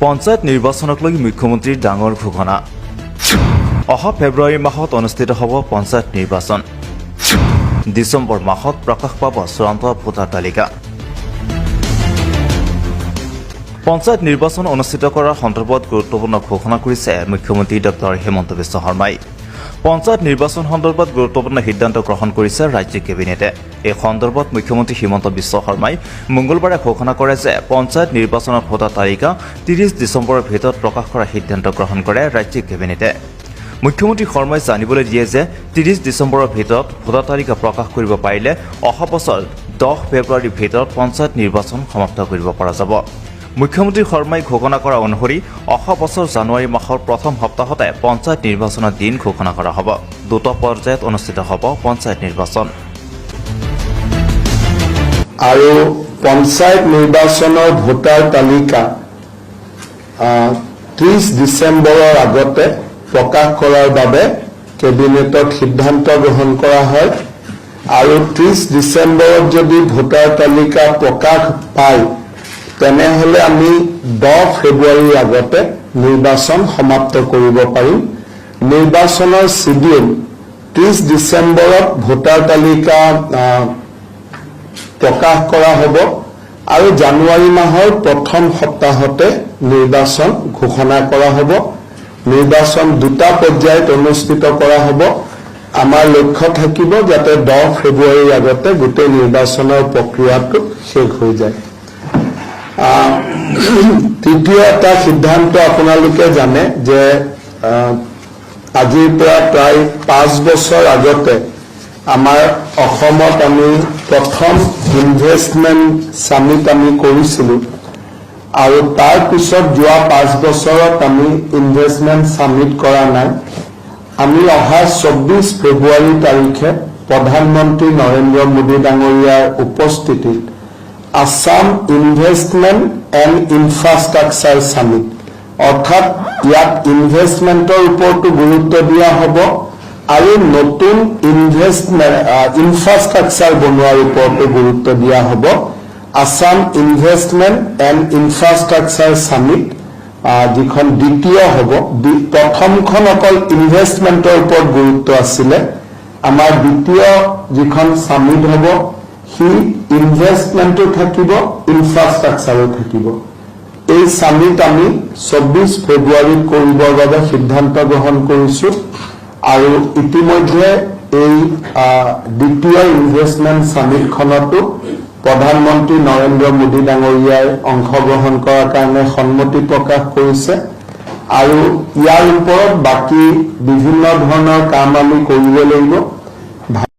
পঞ্চায়ত নিৰ্বাচনক লৈ মুখ্যমন্ত্ৰীৰ ডাঙৰ ঘোষণা অহা ফেব্ৰুৱাৰী মাহত অনুষ্ঠিত হ'ব পঞ্চায়ত নিৰ্বাচন ডিচেম্বৰ মাহত প্ৰকাশ পাব চূড়ান্ত ভোটাৰ তালিকা পঞ্চায়ত নিৰ্বাচন অনুষ্ঠিত কৰাৰ সন্দৰ্ভত গুৰুত্বপূৰ্ণ ঘোষণা কৰিছে মুখ্যমন্ত্ৰী ডক্টৰ হিমন্ত বিশ্ব শৰ্মাই পঞ্চায়ত নিৰ্বাচন সন্দৰ্ভত গুৰুত্বপূৰ্ণ সিদ্ধান্ত গ্ৰহণ কৰিছে ৰাজ্যিক কেবিনেটে এই সন্দৰ্ভত মুখ্যমন্ত্ৰী হিমন্ত বিশ্ব শৰ্মাই মঙলবাৰে ঘোষণা কৰে যে পঞ্চায়ত নিৰ্বাচনৰ ভোটাৰ তালিকা 30 ডিচেম্বৰৰ ভিতৰত প্ৰকাশ কৰাৰ সিদ্ধান্ত গ্ৰহণ কৰে ৰাজ্যিক কেবিনেটে মুখ্যমন্ত্ৰী শৰ্মাই জানিবলৈ দিয়ে যে 30 ডিচেম্বৰৰ ভিতৰত ভোটাৰ তালিকা প্ৰকাশ কৰিব পাৰিলে অহা বছৰ 10 ফেব্ৰুৱাৰীৰ ভিতৰত পঞ্চায়ত নিৰ্বাচন সমাপ্ত কৰিব পৰা যাব মুখ্যমন্ত্ৰী শৰ্মাই ঘোষণা কৰা অনুসৰি অহা বছৰ জানুৱাৰী মাহৰ প্ৰথম সপ্তাহতে পঞ্চায়ত নিৰ্বাচনৰ দিন ঘোষণা কৰা হ'ব দুটা পৰ্যায়ত অনুষ্ঠিত হ'ব পঞ্চায়ত নিৰ্বাচন আৰু পঞ্চায়ত নিৰ্বাচনৰ ভোটাৰ তালিকা 30 ডিচেম্বৰৰ আগতে প্ৰকাশ কৰাৰ বাবে কেবিনেটত সিদ্ধান্ত গ্ৰহণ কৰা হয় আৰু 30 ডিচেম্বৰত যদি ভোটাৰ তালিকা প্ৰকাশ পায় তেনেহলে আমি 10 ফেব্ৰুৱাৰীৰ আগতে নিৰ্বাচন সমাপ্ত কৰিব পাৰিম নিৰ্বাচনৰ শিডিউল 30 ডিচেম্বৰত ভোটাৰ তালিকা প্ৰকাশ কৰা হ'ব আৰু জানুৱাৰী মাহৰ প্ৰথম সপ্তাহতে নিৰ্বাচন ঘোষণা কৰা হ'ব নিৰ্বাচন দুটা পৰ্যায়ত অনুষ্ঠিত কৰা হ'ব আমাৰ লক্ষ্য থাকিব যাতে 10 ফেব্ৰুৱাৰীৰ আগতে গোটেই নিৰ্বাচনৰ প্ৰক্ৰিয়াটো শেষ হৈ যায় তৃতীয় এটা সিদ্ধান্ত আপোনালোকে জানে যে আজিৰ পৰা প্ৰায় 5 বছৰ আগতে আমাৰ অসমত আমি প্ৰথম ইনভেষ্টমেণ্ট সামিট আমি কৰিছিলোঁ আৰু তাৰ পিছত যোৱা 5 বছৰত আমি ইনভেষ্টমেণ্ট সামিট কৰা নাই আমি অহা 24 ফেব্ৰুৱাৰী তাৰিখে প্ৰধানমন্ত্ৰী নৰেন্দ্ৰ মোদী ডাঙৰীয়াৰ উপস্থিতিত Assam investment and infrastructure summit অৰ্থাৎ ইয়াত ইনভেষ্টমেণ্টৰ ওপৰতো গুৰুত্ব দিয়া হ'ব আৰু নতুন ইনফ্ৰাষ্ট্ৰাকচাৰ বনোৱাৰ ওপৰতো গুৰুত্ব দিয়া হ'ব Assam investment and infrastructure summit যিখন দ্বিতীয় হ'ব প্ৰথমখন অকল ইনভেষ্টমেণ্টৰ ওপৰত গুৰুত্ব আছিলে আমাৰ দ্বিতীয় যিখন সামিট হ'ব হি ইনভেষ্টমেণ্টো থাকিব ইনফ্ৰাষ্ট্ৰাকচাৰো থাকিব এই সামিট আমি 24 ফেব্ৰুৱাৰীত কৰিবৰ বাবে সিদ্ধান্ত গ্ৰহণ কৰিছোঁ আৰু ইতিমধ্যে এই দ্বিতীয় ইনভেষ্টমেণ্ট সামিটখনতো প্ৰধানমন্ত্ৰী নৰেন্দ্ৰ মোদী ডাঙৰীয়াই অংশগ্ৰহণ কৰাৰ কাৰণে সন্মতি প্ৰকাশ কৰিছে আৰু ইয়াৰ ওপৰত বাকী বিভিন্ন ধৰণৰ কাম আমি কৰিব লাগিব